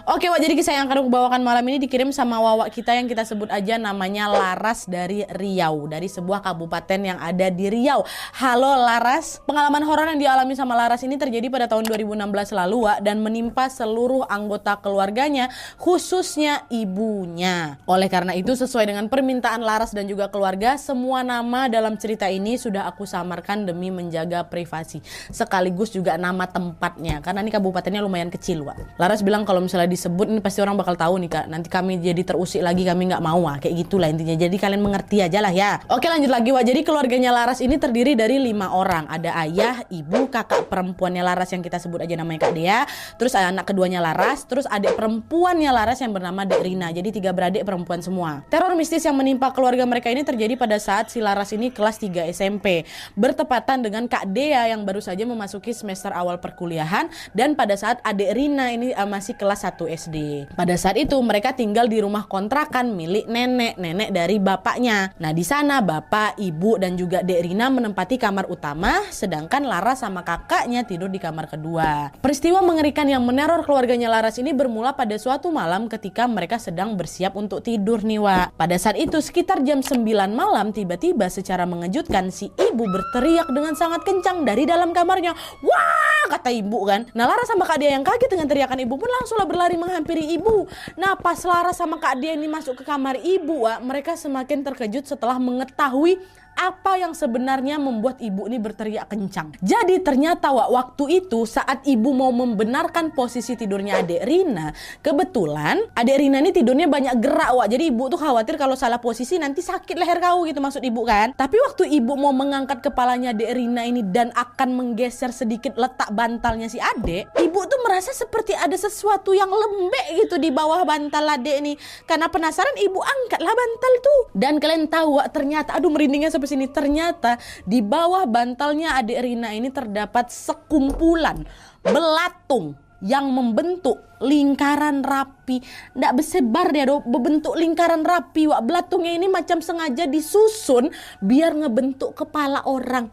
Oke Wak, jadi kisah yang akan aku bawakan malam ini dikirim sama Wawak kita yang kita sebut aja namanya Laras dari Riau, dari sebuah kabupaten yang ada di Riau. Halo Laras, pengalaman horor yang dialami sama Laras ini terjadi pada tahun 2016 lalu Wak, dan menimpa seluruh anggota keluarganya, khususnya ibunya. Oleh karena itu, sesuai dengan permintaan Laras dan juga keluarga, semua nama dalam cerita ini sudah aku samarkan demi menjaga privasi, sekaligus juga nama tempatnya, karena ini kabupatennya lumayan kecil Wak. Laras bilang kalau misalnya disebut ini pasti orang bakal tahu nih Kak, nanti kami jadi terusik lagi, kami nggak mau kayak gitulah intinya, jadi kalian mengerti aja lah ya. Oke lanjut lagi Wak, jadi keluarganya Laras ini terdiri dari 5 orang, ada ayah, ibu, kakak perempuannya Laras yang kita sebut aja namanya Kak Dea, terus anak keduanya Laras, terus adik perempuannya Laras yang bernama Dek Rina, jadi 3 beradik perempuan semua. Teror mistis yang menimpa keluarga mereka ini terjadi pada saat si Laras ini kelas 3 SMP, bertepatan dengan Kak Dea yang baru saja memasuki semester awal perkuliahan, dan pada saat adik Rina ini masih kelas 1 SD. Pada saat itu mereka tinggal di rumah kontrakan milik nenek dari bapaknya. Nah di sana bapak, ibu dan juga Dek Rina menempati kamar utama, sedangkan Laras sama kakaknya tidur di kamar kedua. Peristiwa mengerikan yang meneror keluarganya Laras ini bermula pada suatu malam ketika mereka sedang bersiap untuk tidur nih Wak. Pada saat itu sekitar jam 9 malam tiba-tiba secara mengejutkan si ibu berteriak dengan sangat kencang dari dalam kamarnya. Wah, kata ibu kan. Nah Laras sama Kak Dea yang kaget dengan teriakan ibu pun langsunglah berlari menghampiri ibu. Nah pas Laras sama Kak Dea ini masuk ke kamar ibu Wak, mereka semakin terkejut setelah mengetahui apa yang sebenarnya membuat ibu ini berteriak kencang. Jadi ternyata Wak, waktu itu saat ibu mau membenarkan posisi tidurnya adik Rina, kebetulan adik Rina ini tidurnya banyak gerak Wak. Jadi ibu tuh khawatir kalau salah posisi nanti sakit leher kau gitu, maksud ibu kan. Tapi waktu ibu mau mengangkat kepalanya adik Rina ini dan akan menggeser sedikit letak bantalnya si adik, ibu tuh merasa seperti ada sesuatu yang lembek gitu di bawah bantal adik ini. Karena penasaran ibu angkatlah bantal tuh. Dan kalian tahu Wak, ternyata aduh merindingnya sampai sini, ternyata di bawah bantalnya adik Rina ini terdapat sekumpulan belatung yang membentuk lingkaran rapi. Nggak bersebar dia do, berbentuk lingkaran rapi Wak. Belatungnya ini macam sengaja disusun biar ngebentuk kepala orang.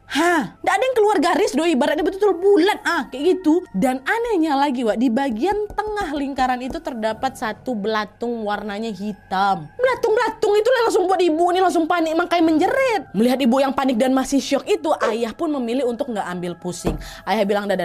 Nggak ada yang keluar garis doi, ibaratnya betul-betul bulat kayak gitu. Dan anehnya lagi Wak, di bagian tengah lingkaran itu terdapat satu belatung warnanya hitam. Belatung itu langsung buat ibu ini langsung panik makanya menjerit. Melihat ibu yang panik dan masih syok itu, ayah pun memilih untuk nggak ambil pusing. Ayah bilang dah,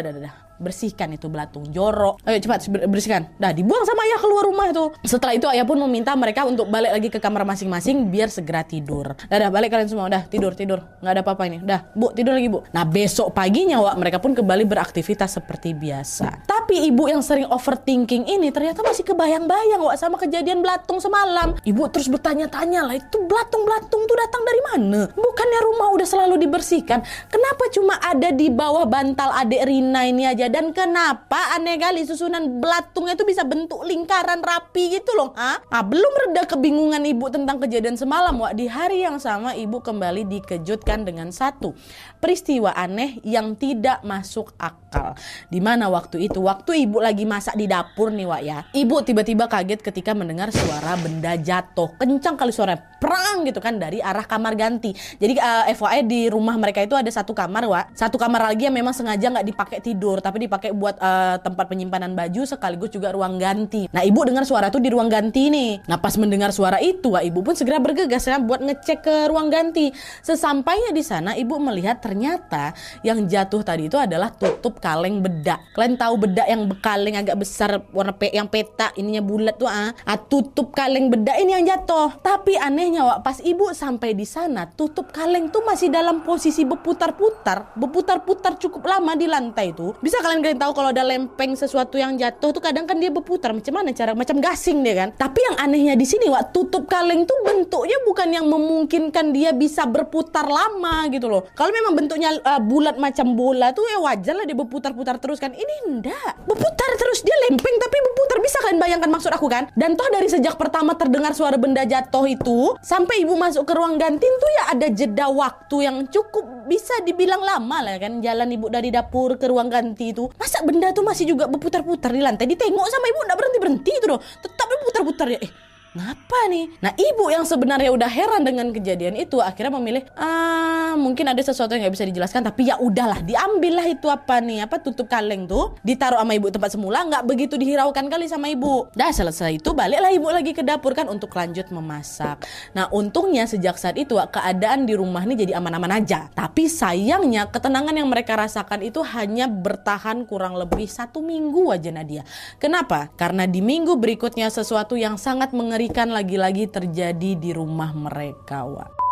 bersihkan itu belatung, jorok. Ayo cepat bersihkan. Dah dibuang sama ayah keluar rumah itu. Setelah itu ayah pun meminta mereka untuk balik lagi ke kamar masing-masing biar segera tidur. Dah balik kalian semua, dah tidur. Nggak ada apa-apa ini. Dah bu, tidur lagi bu. Nah besok paginya Wak, mereka pun kembali beraktivitas seperti biasa. Tapi ibu yang sering overthinking ini ternyata masih kebayang-bayang Wak sama kejadian belatung semalam. Ibu terus bertanya-tanya lah, itu belatung tuh datang dari mana? Bukannya rumah udah selalu dibersihkan? Kenapa cuma ada di bawah bantal adik Rina ini aja? Dan kenapa aneh kali susunan belatungnya itu bisa bentuk lingkaran rapi gitu loh. Belum reda kebingungan ibu tentang kejadian semalam Wak, di hari yang sama ibu kembali dikejutkan dengan satu peristiwa aneh yang tidak masuk akal. Dimana waktu itu, waktu ibu lagi masak di dapur nih Wak ya, ibu tiba-tiba kaget ketika mendengar suara benda jatuh. Kencang kali suaranya, perang gitu kan dari arah kamar ganti. Jadi FYI di rumah mereka itu ada satu kamar Wak, satu kamar lagi yang memang sengaja nggak dipakai tidur tapi dipakai buat tempat penyimpanan baju sekaligus juga ruang ganti. Nah ibu dengar suara tuh di ruang ganti nih. Nah pas mendengar suara itu Wak, ibu pun segera bergegas ya buat ngecek ke ruang ganti. Sesampainya di sana ibu melihat ternyata yang jatuh tadi itu adalah tutup kaleng bedak. Kalian tahu bedak yang kaleng agak besar warna yang peta ininya bulat tuh tutup kaleng bedak ini yang jatuh. Tapi anehnya Wak, pas ibu sampai di sana tutup kaleng tuh masih dalam posisi berputar-putar cukup lama di lantai tuh. Bisa kalian tahu kalau ada lempeng sesuatu yang jatuh tuh kadang kan dia berputar macam mana cara, macam gasing dia kan. Tapi yang anehnya di sini Wak, tutup kaleng tuh bentuknya bukan yang memungkinkan dia bisa berputar lama gitu loh. Kalau memang bentuknya bulat macam bola tuh ya wajar lah dia berputar-putar terus kan. Ini enggak, berputar terus, dia lempeng tapi berputar. Bisa kalian bayangkan maksud aku kan? Dan toh dari sejak pertama terdengar suara benda jatuh itu sampai ibu masuk ke ruang ganti tuh ya ada jeda waktu yang cukup bisa dibilang lama lah kan, jalan ibu dari dapur ke ruang ganti itu. Masa benda tuh masih juga berputar-putar di lantai, ditengok sama ibu nggak berhenti-berhenti itu loh, tetap berputar-putar ya. ngapa nih? Nah, ibu yang sebenarnya udah heran dengan kejadian itu akhirnya memilih, mungkin ada sesuatu yang nggak bisa dijelaskan, tapi ya udahlah, diambillah itu tutup kaleng tuh, ditaruh sama ibu tempat semula, nggak begitu dihiraukan kali sama ibu. Dah selesai itu baliklah ibu lagi ke dapur kan untuk lanjut memasak. Nah, untungnya sejak saat itu keadaan di rumah ini jadi aman-aman aja. Tapi sayangnya ketenangan yang mereka rasakan itu hanya bertahan kurang lebih 1 minggu aja Nadia. Kenapa? Karena di minggu berikutnya sesuatu yang sangat mengerikan lagi-lagi terjadi di rumah mereka, Wak.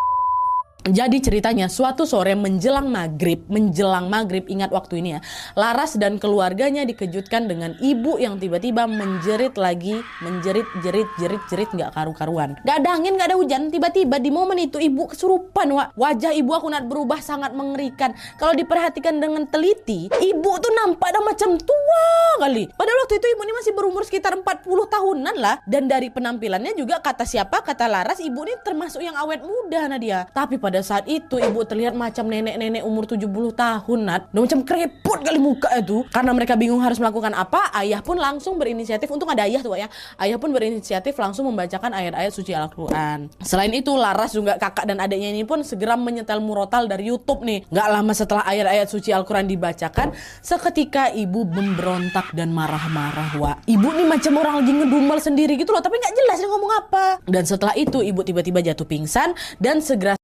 Jadi ceritanya suatu sore menjelang maghrib, ingat waktu ini ya, Laras dan keluarganya dikejutkan dengan ibu yang tiba-tiba menjerit nggak karu-karuan. Gak ada angin, gak ada hujan, tiba-tiba di momen itu ibu kesurupan, Wak. Wajah ibu aku berubah sangat mengerikan. Kalau diperhatikan dengan teliti, ibu tuh nampak dah macam tua kali. Padahal waktu itu ibu ini masih berumur sekitar 40 tahunan lah. Dan dari penampilannya juga kata Laras, ibu ini termasuk yang awet muda Nadia. Tapi pada saat itu ibu terlihat macam nenek-nenek umur 70 tahun, Nat. Dan macam kerepot kali muka itu. Karena mereka bingung harus melakukan apa, ayah pun langsung berinisiatif, untung ada ayah tuh ya. Ayah pun berinisiatif langsung membacakan ayat-ayat suci Al-Quran. Selain itu Laras juga kakak dan adiknya ini pun segera menyetel murotal dari YouTube nih. Gak lama setelah ayat-ayat suci Al-Quran dibacakan, seketika ibu memberontak dan marah-marah, Wak. Ibu nih macam orang lagi ngedumel sendiri gitu loh, tapi gak jelas dia ngomong apa. Dan setelah itu ibu tiba-tiba jatuh pingsan dan segera